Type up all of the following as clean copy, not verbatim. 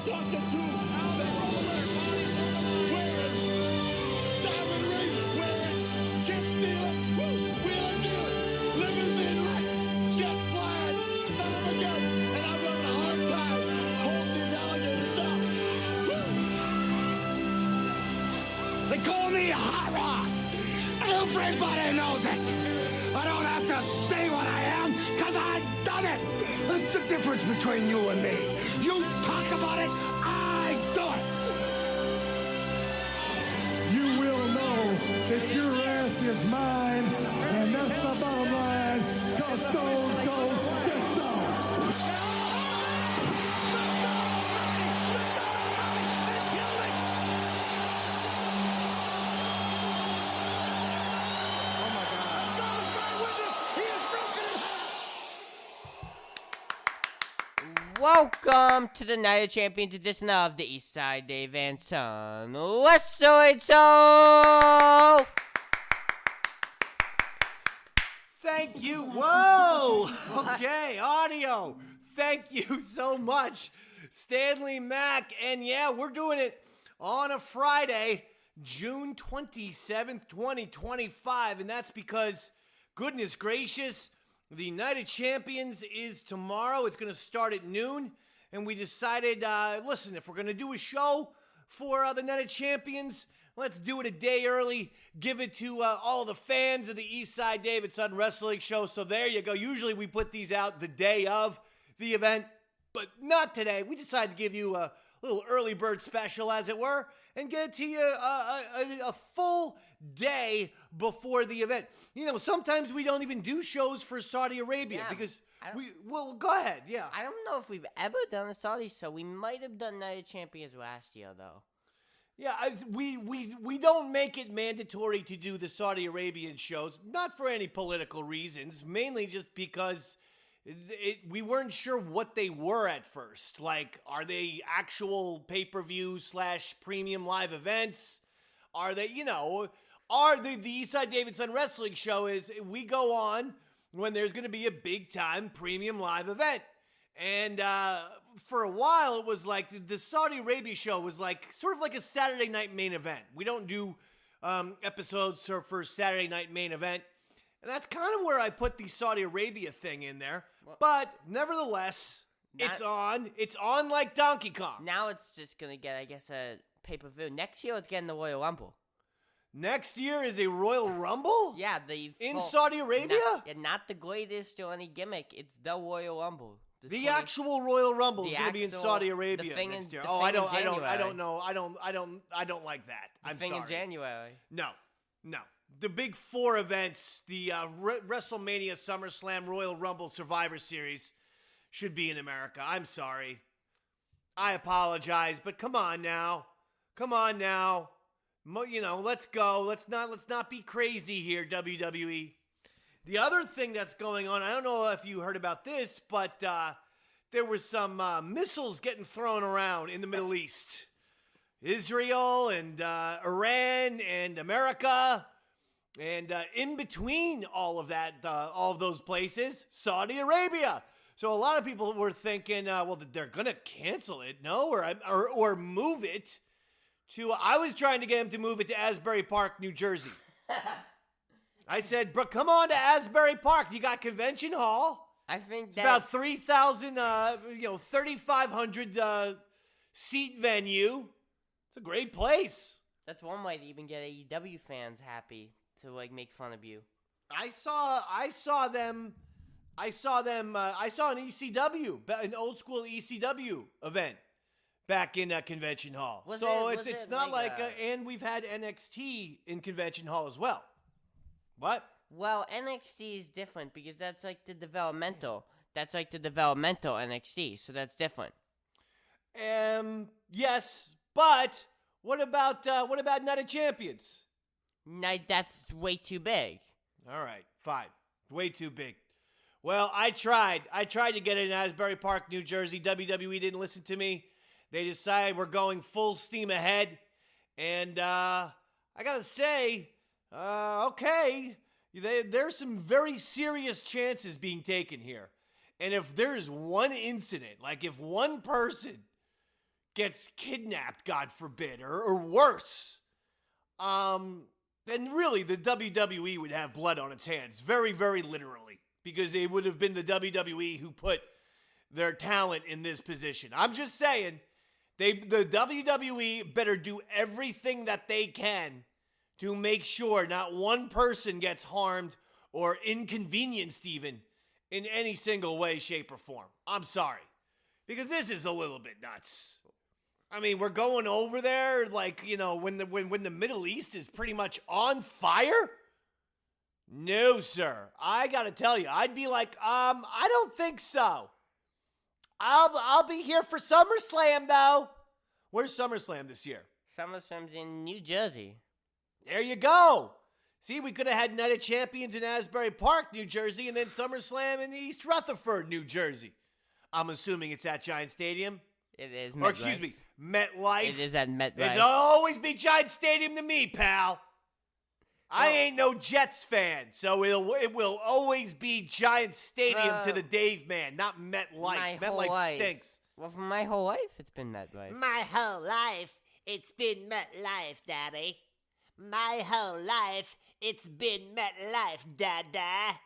talking to the roller wearing, diamond ring wearing, kiss stealing, wheeling dealing, limousine like, jet flying, son of a gun, and I'm having a hard time holding these alligators down. They call me Hot Rod. Everybody knows it. I don't have to say what I am, because I've done it. That's the difference between you and me. You talk about it, I do it. You will know that your ass is mine, and that's the bottom line, because Stone Cold said so. Welcome to the Night of Champions edition of the Eastside Dave and Son Wrestling Show. Thank you. Whoa. Okay, audio. Thank you so much, Stanley, Mac. And yeah, we're doing it on a Friday, June 27th, 2025. And that's because, goodness gracious, the Night of Champions is tomorrow. It's going to start at noon. And we decided, listen, if we're going to do a show for the Night of Champions, let's do it a day early. Give it to all the fans of the Eastside David Sutton Wrestling Show. So there you go. Usually we put these out the day of the event, but not today. We decided to give you a little early bird special, as it were, and get it to you a full day before the event. You know, sometimes we don't even do shows for Saudi Arabia because well, go ahead. Yeah. I don't know if we've ever done a Saudi show. We might have done Night of Champions last year, though. Yeah, we don't make it mandatory to do the Saudi Arabian shows, not for any political reasons, mainly just because we weren't sure what they were at first. Like, are they actual pay-per-view / premium live events? Are they, the Eastside Davidson Wrestling Show is, we go on when there's going to be a big-time premium live event. And for a while, it was like the Saudi Arabia show was like sort of like a Saturday night main event. We don't do episodes for Saturday night main event. And that's kind of where I put the Saudi Arabia thing in there. Well, but nevertheless, it's on. It's on like Donkey Kong. Now it's just going to get, I guess, a pay-per-view. Next year, it's getting the Royal Rumble. Next year is a Royal Rumble? Yeah. In Saudi Arabia? Not the greatest or any gimmick. It's the Royal Rumble. The actual Royal Rumble is going to be in Saudi Arabia next year. I don't know. I don't like that. I'm sorry. In January. No. The big four events, the WrestleMania, SummerSlam, Royal Rumble, Survivor Series, should be in America. I'm sorry. I apologize, but come on now. Let's go. Let's not be crazy here, WWE. The other thing that's going on, I don't know if you heard about this, but there was some missiles getting thrown around in the Middle East. Israel and Iran and America, and in between all of that, all of those places, Saudi Arabia. So a lot of people were thinking, well, they're going to cancel it, no? Or move it to, I was trying to get him to move it to Asbury Park, New Jersey. I said, bro, come on to Asbury Park. You got Convention Hall. I think it's about 3,000, 3,500 seat venue. It's a great place. That's one way to even get AEW fans happy to make fun of you. I saw an ECW, an old school ECW event back in Convention Hall. It's not and we've had NXT in Convention Hall as well. What? Well, NXT is different because that's like the developmental. That's like the developmental NXT, so that's different. Yes, but what about Night of Champions? That's way too big. All right, fine. Way too big. Well, I tried to get it in Asbury Park, New Jersey. WWE didn't listen to me. They decided we're going full steam ahead. And I got to say, okay, there's some very serious chances being taken here. And if there's one incident, like if one person gets kidnapped, God forbid, or worse, then really the WWE would have blood on its hands, very, very literally, because it would have been the WWE who put their talent in this position. I'm just saying, the WWE better do everything that they can to make sure not one person gets harmed or inconvenienced even in any single way, shape, or form. I'm sorry, because this is a little bit nuts. I mean, we're going over there like, when the Middle East is pretty much on fire? No, sir. I gotta tell you, I'd be like, I don't think so. I'll be here for SummerSlam, though. Where's SummerSlam this year? SummerSlam's in New Jersey. There you go. See, we could have had Night of Champions in Asbury Park, New Jersey, and then SummerSlam in East Rutherford, New Jersey. I'm assuming it's at Giant Stadium. It is. Or excuse me, MetLife. It is at MetLife. It'll always be Giant Stadium to me, pal. I ain't no Jets fan, so it will always be Giant Stadium to the Dave man, not MetLife. MetLife stinks. Well, for my whole life, it's been MetLife. My whole life, it's been MetLife, Daddy. My whole life, it's been MetLife, Dada.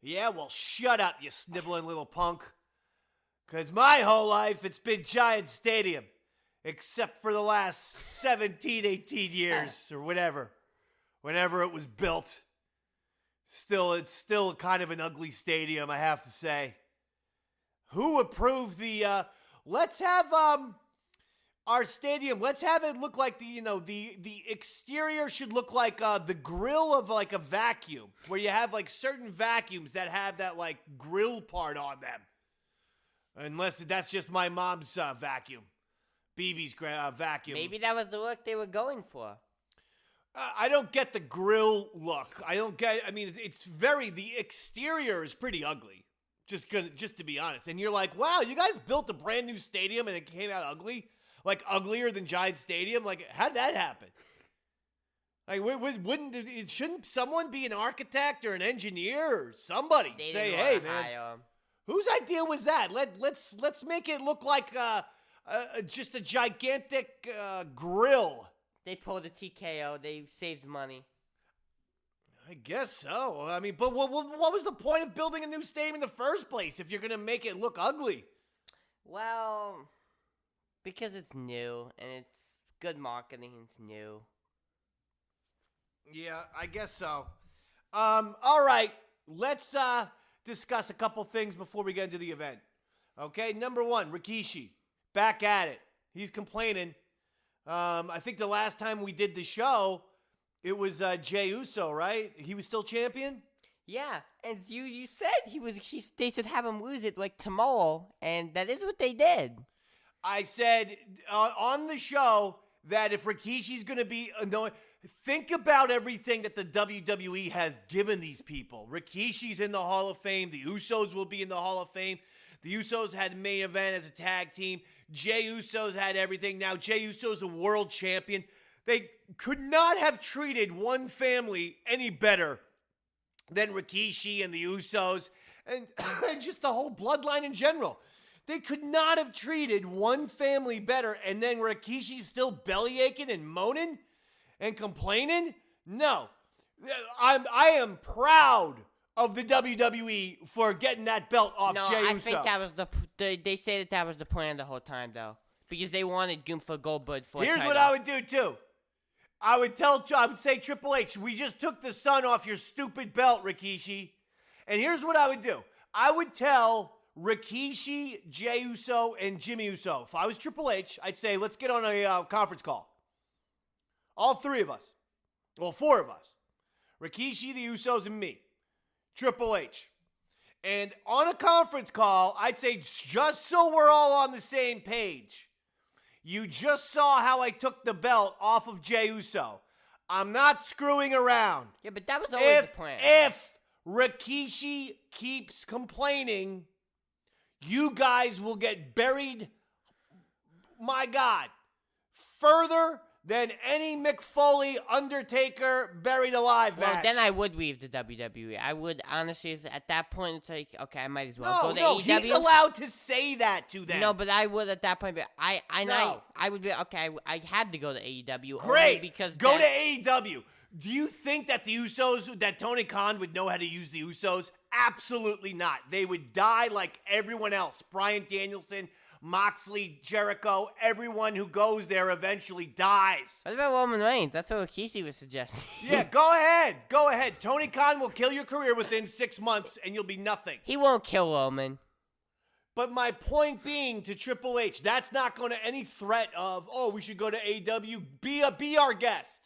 Yeah, well, shut up, you sniveling little punk. Because my whole life, it's been Giant Stadium. Except for the last 17, 18 years, or whatever. Whenever it was built. It's still kind of an ugly stadium, I have to say. Who approved the, let's have, our stadium, let's have it look like the exterior should look like, the grill of, like, a vacuum. Where you have, like, certain vacuums that have that, like, grill part on them. Unless that's just my mom's vacuum. BB's vacuum. Maybe that was the look they were going for. I don't get the grill look. The exterior is pretty ugly. Just to be honest. And you're like, wow, you guys built a brand new stadium and it came out ugly? Like uglier than Giant Stadium? Like, how did that happen? Like, shouldn't someone be an architect or an engineer or somebody say, hey, man. Whose idea was that? Let's make it look like just a gigantic grill. They pulled a TKO. They saved money. I guess so. I mean, but what was the point of building a new stadium in the first place if you're going to make it look ugly? Well, because it's new and it's good marketing. It's new. Yeah, I guess so. All right, let's discuss a couple things before we get into the event. Okay, number one, Rikishi, back at it. He's complaining. I think the last time we did the show, it was Jey Uso, right? He was still champion? Yeah, and you said they should have him lose it like tomorrow, and that is what they did. I said on the show that if Rikishi's going to be annoying, think about everything that the WWE has given these people. Rikishi's in the Hall of Fame. The Usos will be in the Hall of Fame. The Usos had the main event as a tag team. Jey Uso's had everything. Now Jey Uso's a world champion. They could not have treated one family any better than Rikishi and the Usos and just the whole bloodline in general. They could not have treated one family better, and then Rikishi's still belly aching and moaning and complaining? No. I am proud of the WWE for getting that belt off Jey Uso. No, I think that was they say that was the plan the whole time, though. Because they wanted Gunther Goldberg for a Here's title. what I would do, too. I would say, Triple H, we just took the sun off your stupid belt, Rikishi. And here's what I would do. I would tell Rikishi, Jey Uso, and Jimmy Uso. If I was Triple H, I'd say, let's get on a conference call. All three of us. Well, four of us. Rikishi, the Usos, and me. Triple H. And on a conference call, I'd say, just so we're all on the same page, you just saw how I took the belt off of Jey Uso. I'm not screwing around. Yeah, but that was always the plan. If Rikishi keeps complaining, you guys will get buried, my God, further than any Mick Foley, Undertaker, buried alive match. Well, then I would leave the WWE. I would, honestly, if at that point, it's like, okay, I might as well go to AEW. He's allowed to say that to them. No, but I would at that point. But I would be, okay, I had to go to AEW. Great. Because go to AEW. Do you think that the Usos, that Tony Khan would know how to use the Usos? Absolutely not. They would die like everyone else. Bryan Danielson, Moxley, Jericho, everyone who goes there eventually dies. What about Roman Reigns? That's what Rikishi was suggesting. Yeah, go ahead. Go ahead. Tony Khan will kill your career within 6 months and you'll be nothing. He won't kill Roman. But my point being to Triple H, that's not going to any threat of, we should go to AEW. Be our guest.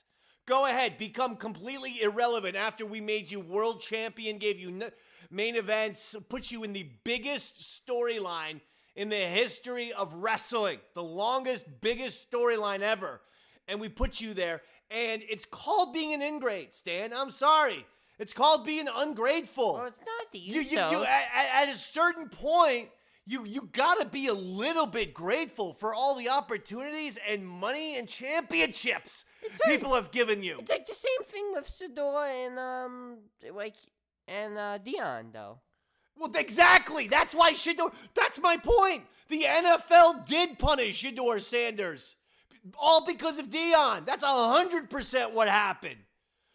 Go ahead. Become completely irrelevant after we made you world champion, gave you main events, put you in the biggest storyline in the history of wrestling, the longest, biggest storyline ever. And we put you there, and it's called being an ingrate, Stan. I'm sorry. It's called being ungrateful. Well, it's not the Usos. You at a certain point, you gotta be a little bit grateful for all the opportunities and money and championships people have given you. It's like the same thing with Sidor and Dion, though. Well, exactly. That's why Shador. That's my point. The NFL did punish Shador Sanders, all because of Dion. That's 100% what happened.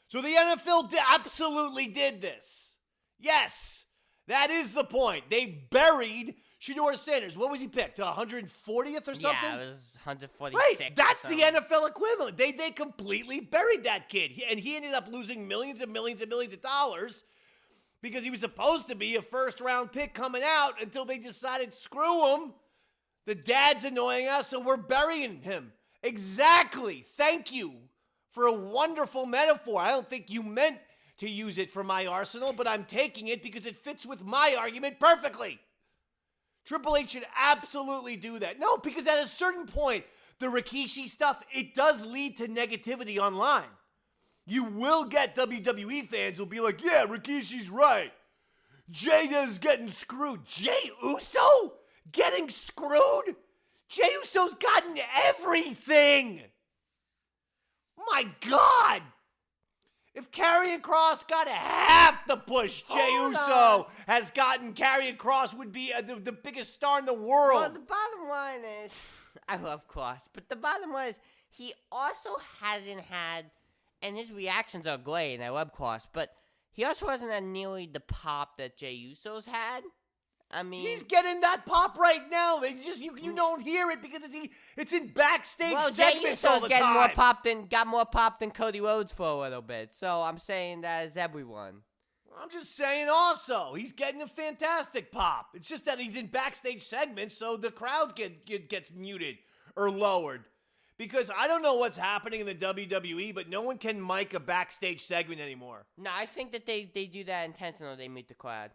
So the NFL absolutely did this. Yes, that is the point. They buried Shador Sanders. What was he picked? 140th or something? Yeah, it was 146. Right, that's the NFL equivalent. They completely buried that kid, and he ended up losing millions and millions and millions of dollars. Because he was supposed to be a first-round pick coming out until they decided, screw him. The dad's annoying us, so we're burying him. Exactly. Thank you for a wonderful metaphor. I don't think you meant to use it for my arsenal, but I'm taking it because it fits with my argument perfectly. Triple H should absolutely do that. No, because at a certain point, the Rikishi stuff, it does lead to negativity online. You will get WWE fans who'll be like, yeah, Rikishi's right. Jada's getting screwed. Jey Uso? Getting screwed? Jey Uso's gotten everything. My God. If Karrion Kross got half the push Jey Uso has gotten, Karrion Kross would be the biggest star in the world. Well, the bottom line is, I love Kross, but the bottom line is he also hasn't had, and his reactions are great, and I love Kross, but he also hasn't had nearly the pop that Jey Uso's had. I mean, he's getting that pop right now. They just you don't hear it because it's in backstage segments all the time. Got more pop than Cody Rhodes for a little bit. So I'm saying that as everyone. I'm just saying also, he's getting a fantastic pop. It's just that he's in backstage segments, so the crowd gets muted or lowered. Because I don't know what's happening in the WWE, but no one can mic a backstage segment anymore. No, I think that they do that intentionally. They mute the crowd.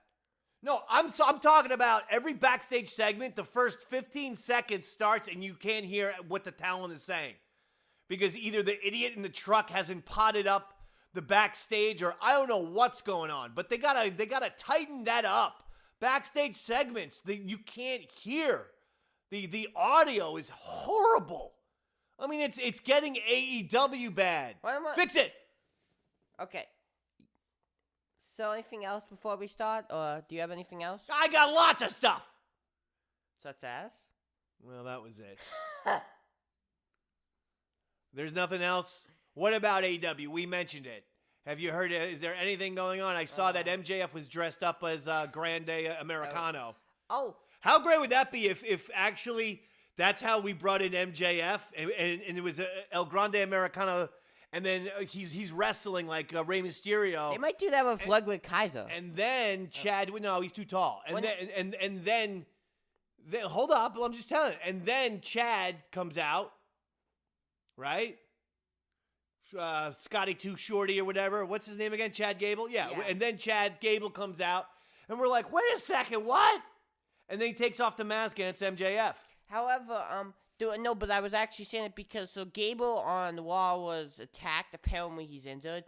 No, I'm talking about every backstage segment, the first 15 seconds starts and you can't hear what the talent is saying. Because either the idiot in the truck hasn't potted up the backstage or I don't know what's going on. But they gotta tighten that up. Backstage segments, you can't hear. The audio is horrible. I mean, it's getting AEW bad. Fix it. Okay. So anything else before we start, or do you have anything else? I got lots of stuff. Such as? Well, that was it. There's nothing else? What about AEW? We mentioned it. Have you heard it? Is there anything going on? I saw that MJF was dressed up as Grande Americano. Oh. How great would that be if actually that's how we brought in MJF and it was El Grande Americano and then he's wrestling like Rey Mysterio. They might do that with Ludwig Kaiser. And then Chad, no, he's too tall. And then hold up, I'm just telling you. And then Chad comes out, right? Scotty Too Shorty or whatever. What's his name again? Chad Gable? Yeah. And then Chad Gable comes out, and we're like, wait a second, what? And then he takes off the mask and it's MJF. However, no, but I was actually saying it because so Gable on Raw was attacked. Apparently, he's injured.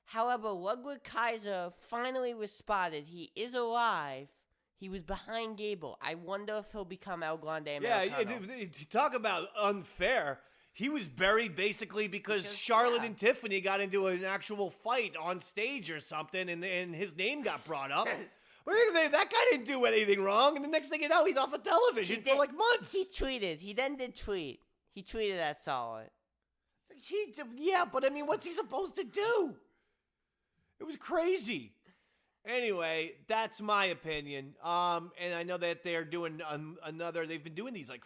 However, Ludwig Kaiser finally was spotted. He is alive. He was behind Gable. I wonder if he'll become El Grande Americano. Yeah, talk about unfair. He was buried basically because Charlotte and Tiffany got into an actual fight on stage or something, and his name got brought up. But that guy didn't do anything wrong, and the next thing you know, he's off of television for like months. He tweeted. He then did tweet. He tweeted at Solid. Yeah, but I mean, what's he supposed to do? It was crazy. Anyway, that's my opinion. And I know that they're doing they've been doing these like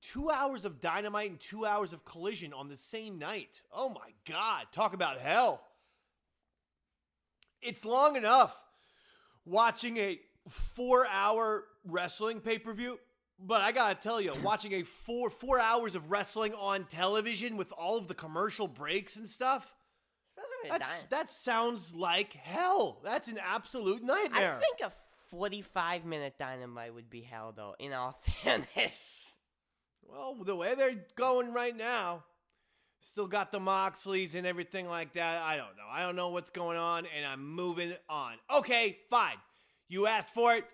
2 hours of Dynamite and 2 hours of Collision on the same night. Oh my God, talk about hell. It's long enough watching a 4-hour wrestling pay-per-view, but I gotta tell you, watching a 4 hours of wrestling on television with all of the commercial breaks and stuff, that sounds like hell. That's an absolute nightmare. I think a 45-minute Dynamite would be hell, though, in all fairness. Well, the way they're going right now, still got the Moxleys and everything like that. I don't know. I don't know what's going on, and I'm moving on. Okay, fine. You asked for it.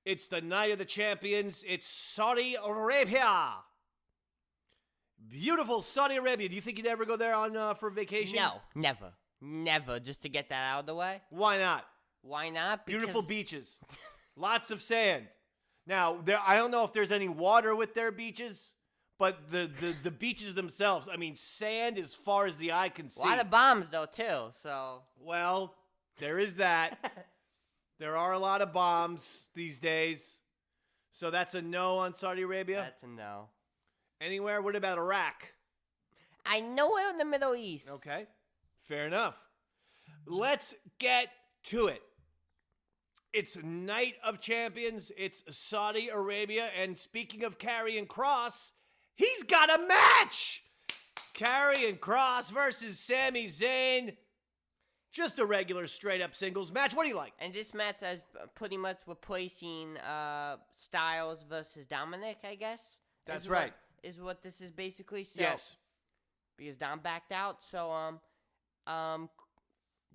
It's the night of the champions. It's Saudi Arabia. Beautiful Saudi Arabia. Do you think you'd ever go there for vacation? No, never. Never, just to get that out of the way. Why not? Why not? Beautiful beaches. Lots of sand. Now, I don't know if there's any water with their beaches, but the beaches themselves, I mean, sand as far as the eye can see. A lot of bombs, though, too, so. Well, there is that. There are a lot of bombs these days. So that's a no on Saudi Arabia? That's a no. Anywhere? What about Iraq? I know we're in the Middle East. Okay. Fair enough. Let's get to it. It's Night of Champions. It's Saudi Arabia. And speaking of Karrion Kross, he's got a match! Karrion Kross versus Sami Zayn. Just a regular straight-up singles match. What do you like? And this match is pretty much replacing Styles versus Dominic, I guess. That's right. Is what this is basically. So, yes. Because Dom backed out. So,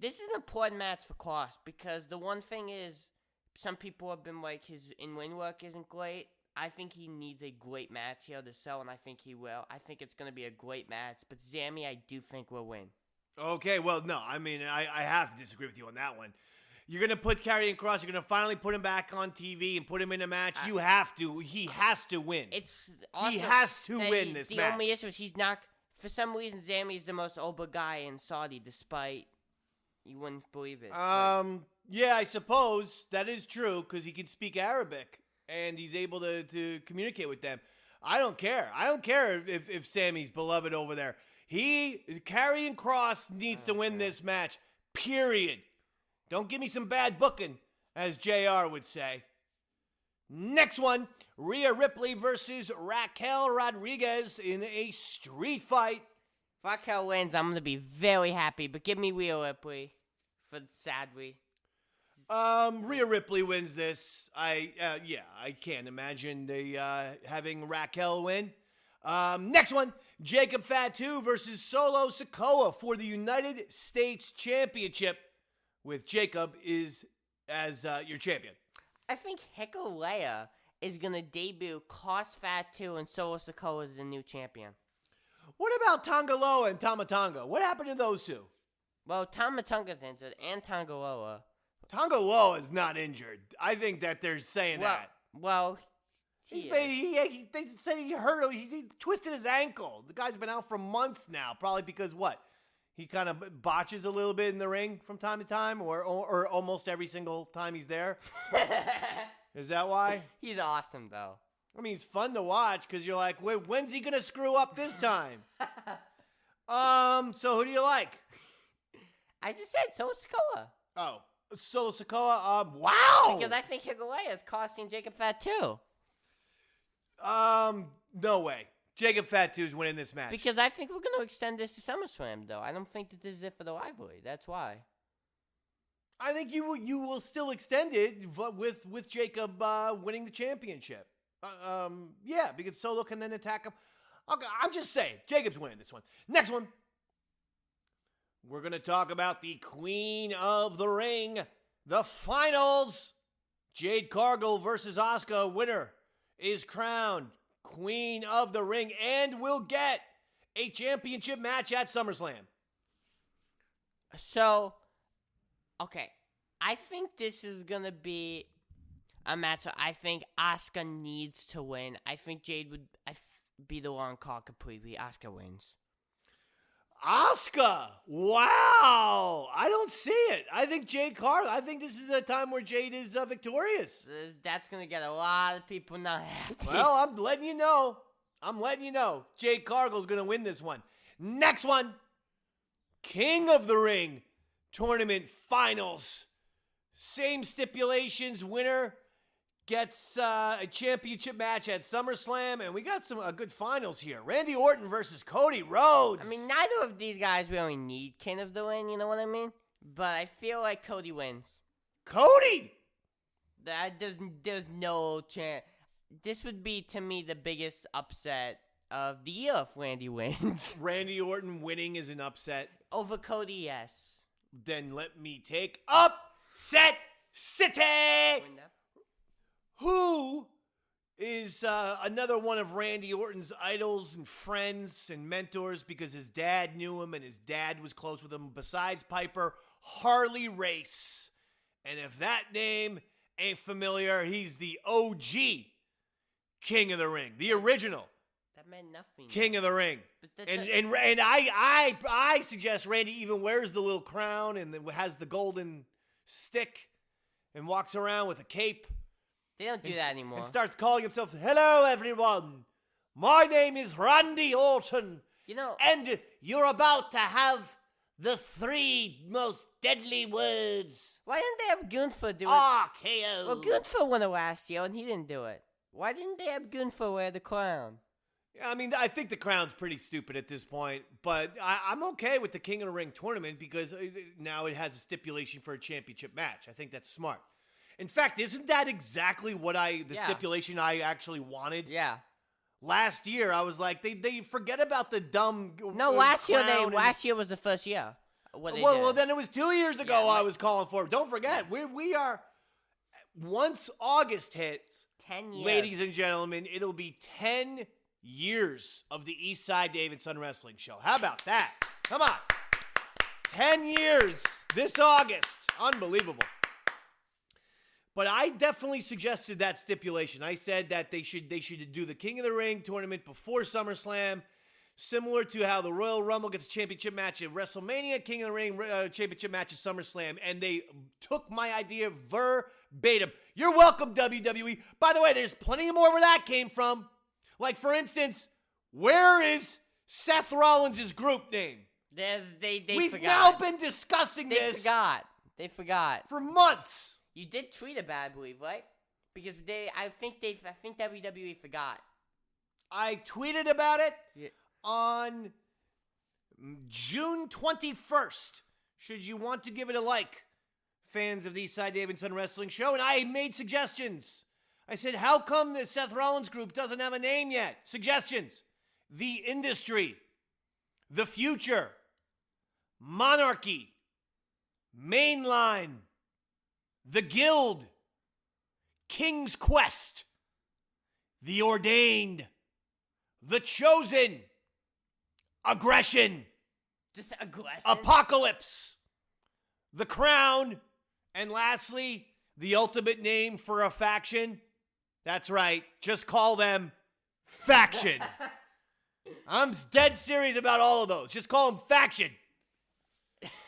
this is an important match for Kross because the one thing is, some people have been like, his in-ring work isn't great. I think he needs a great match here to sell, and I think he will. I think it's going to be a great match, but Sami, I do think will win. Okay, well, no, I mean, I have to disagree with you on that one. You're going to put Karrion Kross, you're going to finally put him back on TV and put him in a match. You have to. He has to win. It's awesome. He has to win this match. The only issue is he's not, for some reason, Sami is the most over guy in Saudi, despite, you wouldn't believe it. Yeah, I suppose that is true because he can speak Arabic and he's able to communicate with them. I don't care. I don't care if Sammy's beloved over there. Karrion Kross needs to win this match, period. Don't give me some bad booking, as JR would say. Next one, Rhea Ripley versus Raquel Rodriguez in a street fight. If Raquel wins, I'm going to be very happy, but give me Rhea Ripley for sadly. Rhea Ripley wins this. I can't imagine having Raquel win. Next one, Jacob Fatu versus Solo Sikoa for the United States Championship, with Jacob as your champion. I think Hikulea is going to debut Kross Fatu and Solo Sikoa as the new champion. What about Tongaloa and Tamatonga? What happened to those two? Well, Tamatonga's injured and Tongaloa. Tongaloa is not injured. I think that they're saying that. Well, they said he hurt him. He twisted his ankle. The guy's been out for months now. Probably because what? He kind of botches a little bit in the ring from time to time, or almost every single time he's there. Is that why? He's awesome, though. I mean, he's fun to watch because you're like, when's he going to screw up this time? So who do you like? I just said Solo Sikoa. Oh, Solo Sikoa. Wow. Because I think Hikulea is costing Jacob Fatu. No way. Jacob Fatu's winning this match. Because I think we're going to extend this to SummerSlam, though. I don't think that this is it for the rivalry. That's why. I think you will still extend it with Jacob winning the championship. Yeah, because Solo can then attack him. Okay, I'm just saying, Jacob's winning this one. Next one. We're going to talk about the Queen of the Ring, the finals. Jade Cargill versus Asuka. Winner is crowned Queen of the Ring, and will get a championship match at SummerSlam. So, okay. I think this is going to be a match I think Asuka needs to win. I think Jade would be the one called completely. Asuka wins. Asuka! Wow! I don't see it. I think Jade Cargill. I think this is a time where Jade is victorious. That's going to get a lot of people not happy. Well, I'm letting you know. Jade Cargill's going to win this one. Next one. King of the Ring Tournament Finals. Same stipulations. Winner gets a championship match at SummerSlam, and we got some good finals here. Randy Orton versus Cody Rhodes. I mean, neither of these guys really need King of the Ring, you know what I mean? But I feel like Cody wins. Cody! There's no chance. This would be, to me, the biggest upset of the year if Randy wins. Randy Orton winning is an upset. Over Cody, yes. Then let me take Upset City! Who is another one of Randy Orton's idols and friends and mentors because his dad knew him and his dad was close with him. Besides Piper, Harley Race. And if that name ain't familiar, he's the OG King of the Ring, the original. That meant nothing. King of the Ring. And I suggest Randy even wears the little crown and has the golden stick and walks around with a cape. They don't do that anymore. And starts calling himself, "Hello, everyone. My name is Randy Orton. You know, and you're about to have the 3 most deadly words. Why didn't they have Gunther do it? RKO. Well, Gunther won it last year, and he didn't do it. Why didn't they have Gunther wear the crown? I mean, I think the crown's pretty stupid at this point, but I'm okay with the King of the Ring tournament because now it has a stipulation for a championship match. I think that's smart. In fact, isn't that exactly what the stipulation I actually wanted? Yeah. Last year, I was like, they forget about the dumb. No, last year was the first year. Well, then it was 2 years ago. I was calling for it. Don't forget, we are. Once August hits, 10 years, ladies and gentlemen, it'll be 10 years of the Eastside Dave and Son Wrestling Show. How about that? Come on, 10 years this August. Unbelievable. But I definitely suggested that stipulation. I said that they should do the King of the Ring tournament before SummerSlam, similar to how the Royal Rumble gets a championship match at WrestleMania, King of the Ring championship match at SummerSlam, and they took my idea verbatim. You're welcome, WWE. By the way, there's plenty more where that came from. Like, for instance, where is Seth Rollins' group name? They forgot. Now been discussing this. They forgot. For months. You did tweet about it, I believe, right? Because I think WWE forgot. I tweeted about it on June 21st. Should you want to give it a like, fans of the Eastside Dave and Son Wrestling Show? And I made suggestions. I said, how come the Seth Rollins group doesn't have a name yet? Suggestions. The Industry. The Future. Monarchy. Mainline. The Guild, King's Quest, The Ordained, The Chosen, Aggression, just aggression, Apocalypse, The Crown, and lastly, the ultimate name for a faction. That's right, just call them Faction. I'm dead serious about all of those. Just call them Faction.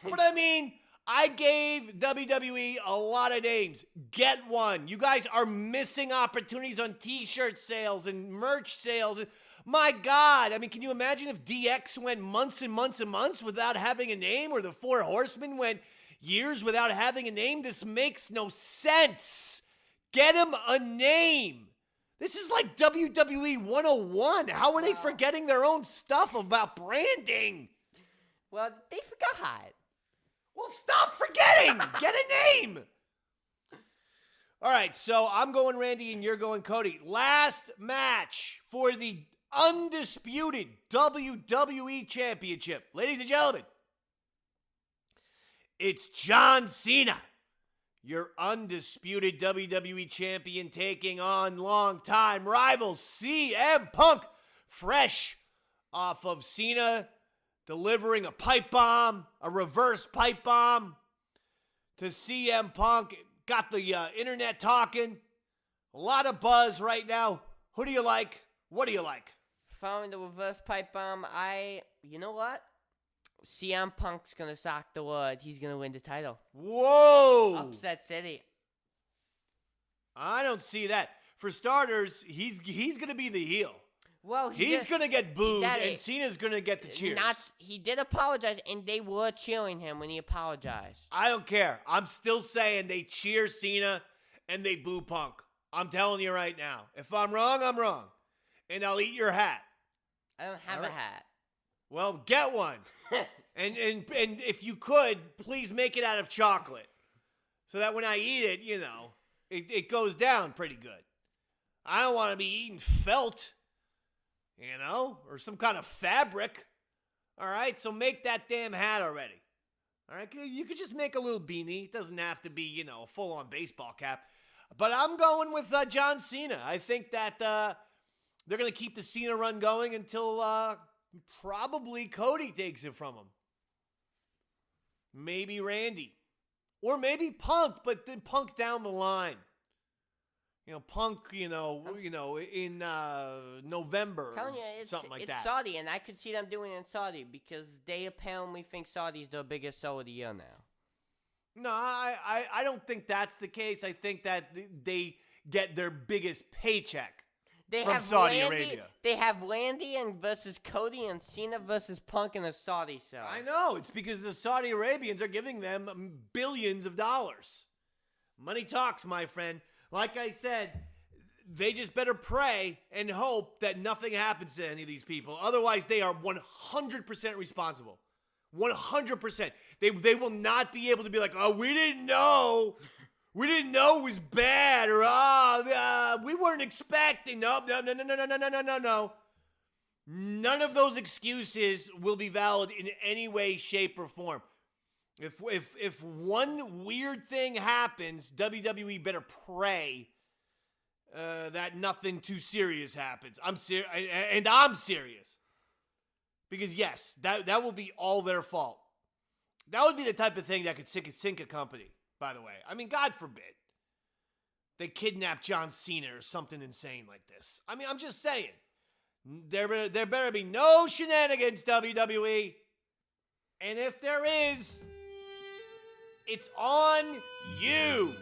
But I mean, I gave WWE a lot of names. Get one. You guys are missing opportunities on t-shirt sales and merch sales. My God. I mean, can you imagine if DX went months and months and months without having a name, or the Four Horsemen went years without having a name? This makes no sense. Get him a name. This is like WWE 101. How are they forgetting their own stuff about branding? Well, they forgot. Well, stop forgetting. Get a name. All right, so I'm going Randy and you're going Cody. Last match for the undisputed WWE Championship. Ladies and gentlemen, it's John Cena, your undisputed WWE champion, taking on longtime rival CM Punk, fresh off of Cena delivering a pipe bomb, a reverse pipe bomb to CM Punk. Got the internet talking. A lot of buzz right now. Who do you like? What do you like? Following the reverse pipe bomb, you know what? CM Punk's gonna sock the wood. He's gonna win the title. Whoa! Upset City. I don't see that. For starters, he's gonna be the heel. Well, he's gonna get booed, Daddy, and Cena's gonna get the cheers. He did apologize, and they were cheering him when he apologized. I don't care. I'm still saying they cheer Cena and they boo Punk. I'm telling you right now. If I'm wrong, I'm wrong, and I'll eat your hat. I don't have a hat. Well, get one. and if you could, please make it out of chocolate. So that when I eat it, it goes down pretty good. I don't want to be eating felt, or some kind of fabric. All right, so make that damn hat already. All right, you could just make a little beanie. It doesn't have to be, a full-on baseball cap. But I'm going with John Cena. I think that they're going to keep the Cena run going until probably Cody takes it from him. Maybe Randy. Or maybe Punk, but then Punk down the line. Punk, in November Telling you, something like that. It's Saudi, and I could see them doing it in Saudi because they apparently think Saudi's the biggest show of the year now. No, I don't think that's the case. I think that they get their biggest paycheck from Saudi Arabia. They have Randy versus Cody and Cena versus Punk in a Saudi show. I know. It's because the Saudi Arabians are giving them billions of dollars. Money talks, my friend. Like I said, they just better pray and hope that nothing happens to any of these people. Otherwise, they are 100% responsible. 100%. They will not be able to be like, oh, we didn't know. We didn't know it was bad, or we weren't expecting. No. None of those excuses will be valid in any way, shape, or form. If one weird thing happens, WWE better pray that nothing too serious happens. I'm serious. Because yes, that will be all their fault. That would be the type of thing that could sink a company. By the way, I mean, God forbid they kidnap John Cena or something insane like this. I mean, I'm just saying, there better be no shenanigans, WWE. And if there is, it's on you.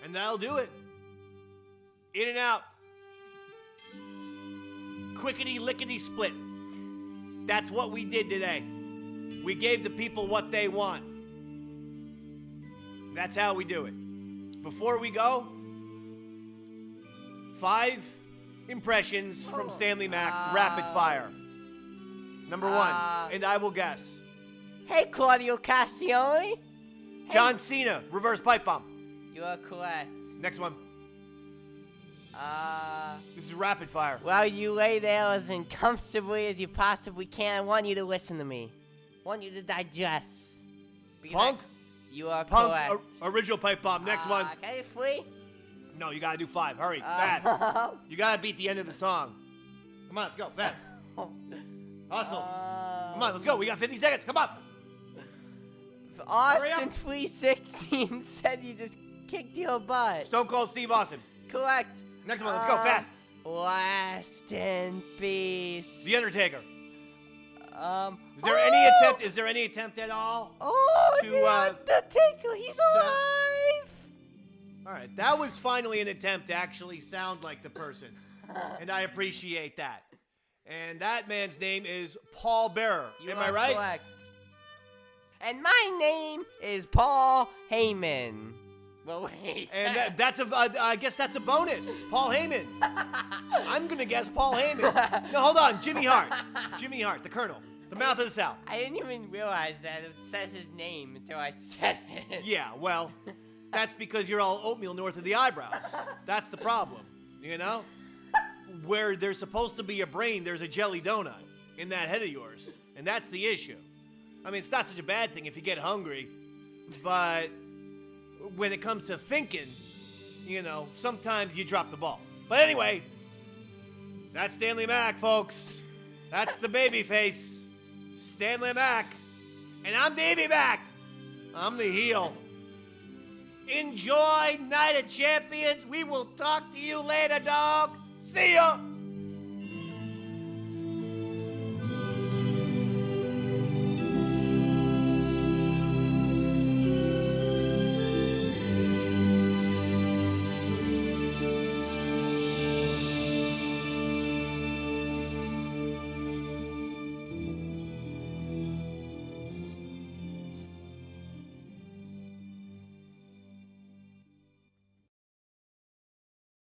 And that'll do it. In and out. Quickety lickety split. That's what we did today. We gave the people what they want. That's how we do it. Before we go, 5 impressions from Stanley Mac, rapid fire. Number 1, and I will guess. Hey, Claudio Castiglione. John Cena, reverse pipe bomb. You are correct. Next one. This is rapid fire. Well, you lay there as uncomfortably as you possibly can. I want you to listen to me. I want you to digest. Punk? You are Punk, correct. Original pipe bomb. Next one. Can I flee? No, you gotta do 5. Hurry, fast. You gotta beat the end of the song. Come on, let's go, fast. Hustle. Come on, let's go. We got 50 seconds. Come on. Austin 316 said you just kicked your butt. Stone Cold Steve Austin. Correct. Next one, let's go, fast. Rest in peace. The Undertaker. Is there any attempt at all? The Undertaker, he's alive. All right, that was finally an attempt to actually sound like the person, and I appreciate that. And that man's name is Paul Bearer. Am I right? Correct. And my name is Paul Heyman. Well, wait. And I guess that's a bonus. Paul Heyman. I'm gonna guess Paul Heyman. No, hold on. Jimmy Hart. Jimmy Hart, the Colonel, the Mouth of the South. I didn't even realize that it says his name until I said it. Yeah, well, that's because you're all oatmeal north of the eyebrows. That's the problem, Where there's supposed to be a brain, there's a jelly donut in that head of yours, and that's the issue. I mean, it's not such a bad thing if you get hungry. but when it comes to thinking, you know, sometimes you drop the ball. But anyway, that's Stanley Mac, folks. That's the baby face, Stanley Mac. And I'm Davey Mac. I'm the heel. Enjoy Night of Champions. We will talk to you later, dog. See ya.